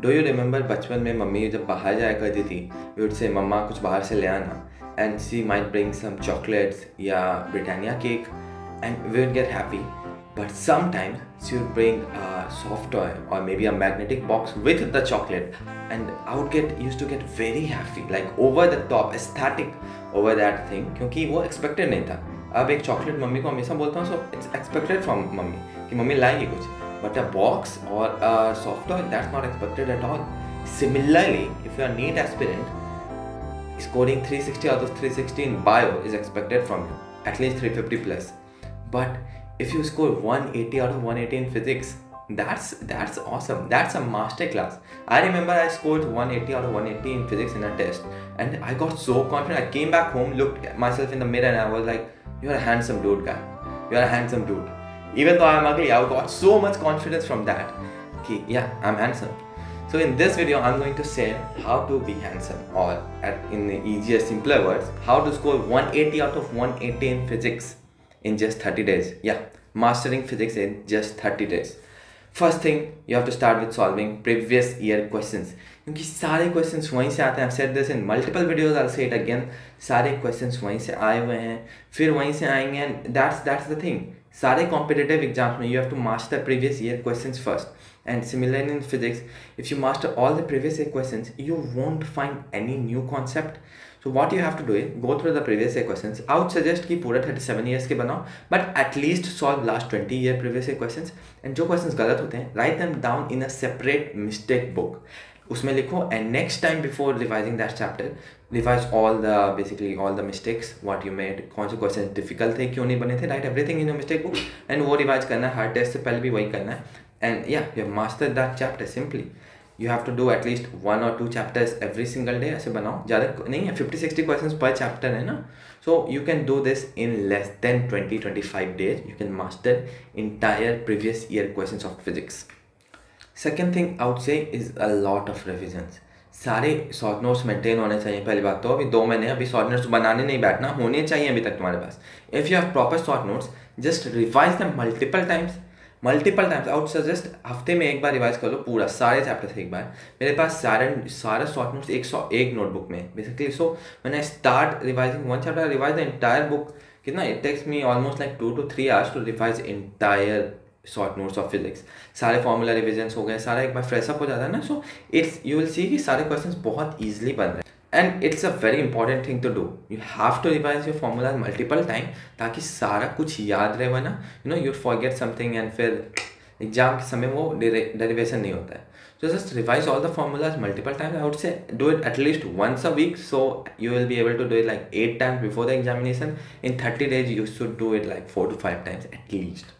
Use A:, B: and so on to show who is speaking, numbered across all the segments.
A: Do you remember बचपन में mummy जब बाहर जाया करती थी, वी वुड से मम्मा कुछ बाहर से ले आना and she might bring some chocolates या Britannia cake and we would get happy. But sometimes she would bring a soft toy or maybe a magnetic box with the chocolate, and I would used to get very happy, like over the top, ecstatic over that thing, क्योंकि वो expected नहीं था. अब एक chocolate mummy को हमेशा बोलता हूँ, so it's expected from mummy कि मम्मी लाएगी कुछ. But a box or a soft toy, that's not expected at all. Similarly, if you are a NEET aspirant, scoring 360 out of 360 in bio is expected from you, at least 350 plus. But if you score 180 out of 180 in physics, that's awesome. That's a master class. I remember I scored 180 out of 180 in physics in a test, and I got so confident. I came back home, looked at myself in the mirror, and I was like, "You're a handsome dude, guy. You're a handsome dude." Even though I'm ugly, I got so much confidence from that. Okay, yeah, I'm handsome. So in this video, I'm going to share how to be handsome, or in the easier, simpler words, how to score 180 out of 180 in physics in just 30 days. Yeah, mastering physics in just 30 days. First thing, you have to start with solving previous year questions. क्योंकि सारे questions वहीं से आते हैं. I've said this in multiple videos, I'll say it again. सारे questions वहीं से आए हुए हैं, फिर वहीं से आएंगे, and that's the thing. सारे competitive exams में you have to master previous year questions first. And similarly in physics, if you master all the previous year questions, you won't find any new concept. So what you have to do is go through the previous year questions. I would suggest कि पूरा 37 years के बनाओ, but at least solve last 20 year previous year questions. And जो questions गलत होते हैं, write them down in a separate mistake book. उसमें लिखो, and next time before revising that chapter, revise basically all the mistakes what you made, कौन से questions difficult थे, क्यों नहीं बने थे, write everything in your mistake book, and वो revise करना है. हर test से पहले भी वही करना है. And yeah, you have mastered that chapter simply. You have to do at least 1 or 2 chapters every single day. ऐसे बनाओ, ज़्यादा नहीं है, 50-60 questions per chapter है ना. So you can do this in less than 20-25 days. You can master entire previous year questions of physics. Second thing I would say is a lot of revisions. सारे short notes maintain होने चाहिए. पहली बात तो अभी 2 महीने अभी short notes बनाने नहीं बैठना, होने चाहिए अभी तक तुम्हारे पास. If you have proper short notes, just revise them multiple times. I would suggest हफ्ते में एक बार रिवाइज कर लो पूरा सारे चैप्टर्स एक बार. मेरे पास सारा शॉर्ट नोट्स 101 नोटबुक में basically. So when I start revising one chapter, I revise the entire book. कितना it takes me almost like 2 to 3 hours to revise entire short notes of physics. सारे formula revisions हो गए, सारा एक बार fresh up हो जाता है ना. So it's you will see कि सारे क्वेश्चंस बहुत ईजिली बन रहे हैं. And it's a very important thing to do. You have to revise your formulas multiple time, ताकि सारा कुछ याद रहे. वरना यू फॉरगेट समथिंग एंड फिर एग्जाम के समय वो डेरिवेशन नहीं होता है. So just revise all the formulas multiple times. I would say do it at least once a week, so you will be able to do it like 8 times before the examination. In 30 days, you should do it like 4 to 5 times at least.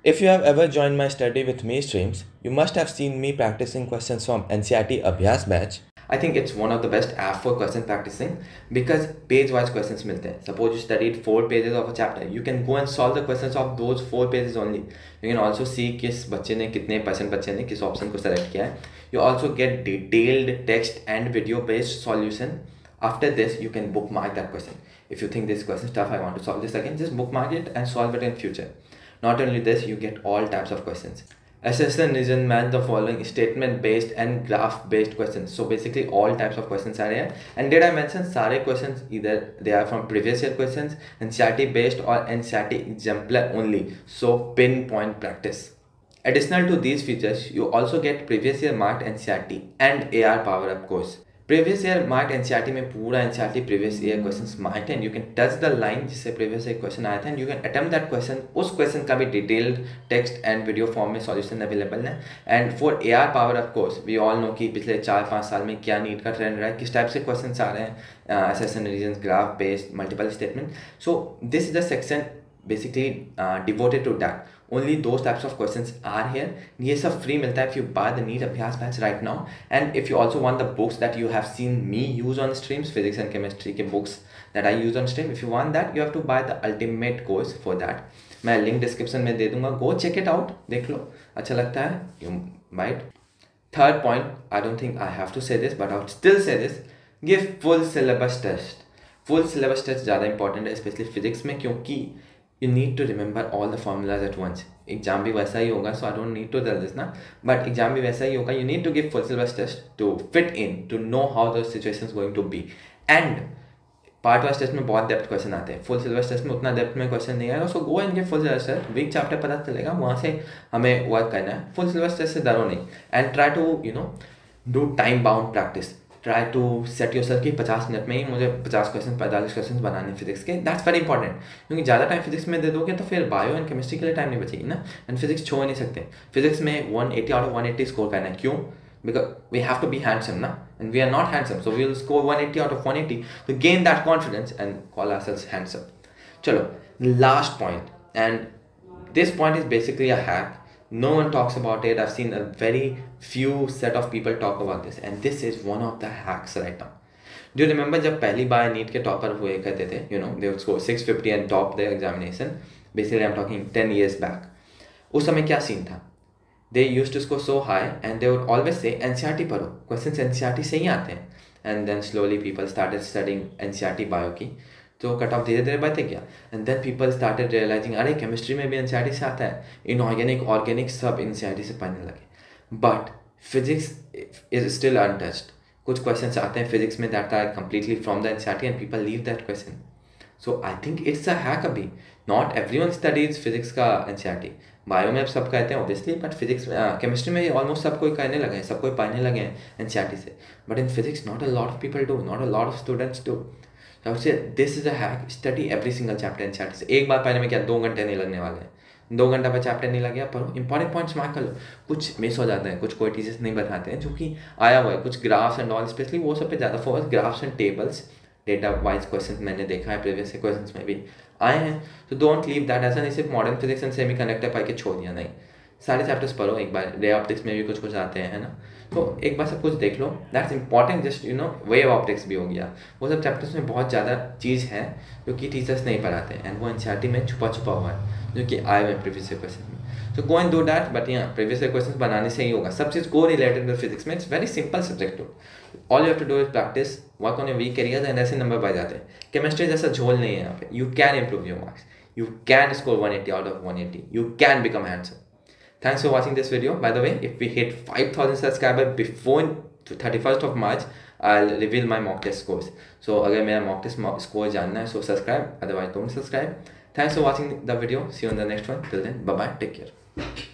A: If you have ever joined my Study With Me streams, you must have seen me practicing questions from NCERT Abhyas batch. I think it's one of the best app for question practicing because page-wise questions मिलते हैं. Suppose you studied 4 pages of a chapter, you can go and solve the questions of those 4 pages only. You can also see किस बच्चे ने कितने % बच्चे ने किस option को सेलेक्ट किया है. You also get detailed text and video-based solution. After this, you can bookmark that question. If you think this question is tough, I want to solve this again, just bookmark it and solve it in future. Not only this, you get all types of questions. Assessment reason match the following statement based and graph based questions. So basically all types of questions are here. And did I mention sare questions either they are from previous year questions, NCERT based or NCERT exemplar only. So pinpoint practice. Additional to these features, you also get previous year marked NCERT and AR power up course. Previous year marked NCERT में पूरा NCERT previous year questions marked and you can touch the line जिससे previous year question आया था and you can attempt that question. उस question का भी detailed text and video form में solution available है. And for AR power of course we all know कि पिछले 4-5 साल में क्या नीट का ट्रेंड रहा है, किस टाइप से क्वेश्चन आ रहे हैं, assertion reasons, graph based, multiple statement. So this is the section basically devoted to that. Only those types of questions are here. ये सब free मिलता है if you buy the NEET Abhyas batch right now. And if you also want the books that you have seen me use on streams, physics and chemistry के books that I use on stream, if you want that, you have to buy the ultimate course for that. मैं link description में दे दूँगा. Go check it out. देख लो, अच्छा लगता है, you might. Third point, I don't think I have to say this, but I would still say this. Give full syllabus test. Full syllabus test ज़्यादा important है, especially physics में, क्योंकि you need to remember all the formulas at once. Exam भी वैसा ही होगा, so I don't need to tell this ना, but exam भी वैसा ही होगा. You need to give full syllabus test to fit in, to know how the situation going to be. And part wise test में बहुत depth question आते हैं, full syllabus test में उतना डेप्थ में क्वेश्चन नहीं आएगा. So go and give full syllabus test, week chapter पता चलेगा, वहाँ से हमें वर्क करना है. फुल सिलेबस टेस्ट से डरो नहीं. And try to do time bound practice. Try to set yourself कि 50 मिनट में ही मुझे 50 क्वेश्चन 45 क्वेश्चन बनाने फिजिक्स के. दैट्स वेरी इंपॉर्टेंट, क्योंकि ज़्यादा टाइम फिजिक्स में दे दोगे तो फिर बायो एंड केमिस्ट्री के लिए टाइम नहीं बचेगी ना. एंड फिजिक्स छोड़ नहीं सकते. फिजिक्स में 180 आउट ऑफ 180 स्कोर करना है. क्यों? Because we have to be handsome na, and we are not handsome, so we will score 180 out of 180 to gain that confidence and call ourselves handsome. Chalo, last point, and this point is basically a hack. No one talks about it. I've seen a very few set of people talk about this, and this is one of the hacks right now. Do you remember जब पहली बार NEET के topper हुए करते थे, they would score 650 and top their examination. Basically I'm talking 10 years back. उस समय क्या scene था? They used to score so high and they would always say NCERT पढ़ो, questions NCERT से ही आते हैं. And then slowly people started studying NCERT bio की, तो कट ऑफ धीरे धीरे बढ़ते गया. And then people started realizing अरे केमिस्ट्री में भी NCERT से आता है, इनऑर्गेनिक ऑर्गेनिक सब NCERT से पढ़ने लगे. But physics is still untouched. कुछ क्वेश्चन आते हैं फिजिक्स में that are completely from the NCERT and people leave that question. So I think it's a hack. अभी नॉट एवरीवन स्टडीज फिजिक्स का NCERT. बायो में अब सब कहते हैं ऑब्वियसली, बट फिजिक्स केमिस्ट्री में ऑलमोस्ट सब कोई कहने लगे हैं, सब कोई पढ़ने लगे हैं NCERT से. But in physics not a lot of people do, not a lot of students do. So I would say this is a hack. Study every single chapter NCERT से. एक बार पढ़ने में क्या 2 घंटे नहीं लगने वाले हैं. 2 घंटा पर चैप्टर नहीं लगेगा, पढ़ो, इंपॉर्टेंट पॉइंट्स मार्क कर लो. कुछ मिस हो जाते हैं, कुछ कोई टीचर्स नहीं बताते हैं, जो कि आया हुआ है. कुछ ग्राफ्स एंड ऑल, स्पेशली वो सब पे ज़्यादा focus. Graphs and tables, data wise question मैंने देखा है प्रीवियस क्वेश्चन में भी आए हैं. तो डोंट लीव दैट. ऐसा नहीं सिर्फ modern physics and semi conductor पढ़ के छोड़ दिया, नहीं. सारे चैप्टर्स पढ़ो एक बार. रे ऑप्टिक्स में भी कुछ कुछ आते हैं, है ना. तो एक बार सब कुछ देख लो. That's important. Just wave optics भी हो गया. वो सब चैप्टर्स में बहुत ज़्यादा चीज़ है जो कि टीचर्स नहीं पढ़ाते हैं, एंड वो NCERT में छुपा हुआ है, जो कि आए हुए प्रीवियस क्वेश्चन में. तो go and do that. But यहाँ प्रीवियस क्वेश्चन बनाने से ही होगा. सब चीज़ को रिलेटेड विद फिजिक्स में. It's very simple subject. All you have to do is practice, work on your weak areas, and ऐसे नंबर बढ़ जाते हैं. केमिस्ट्री जैसा झोल नहीं है यहाँ पे. You can improve your marks. You can score 180 out of 180. You can become handsome. Thanks for watching this video. By the way, if we hit 5,000 subscribers before 31st of March, I'll reveal my mock test scores. So अगर मेरा mock test score जानना है, so subscribe. Otherwise, don't subscribe. Thanks for watching the video. See you in the next one. Till then, bye bye. Take care.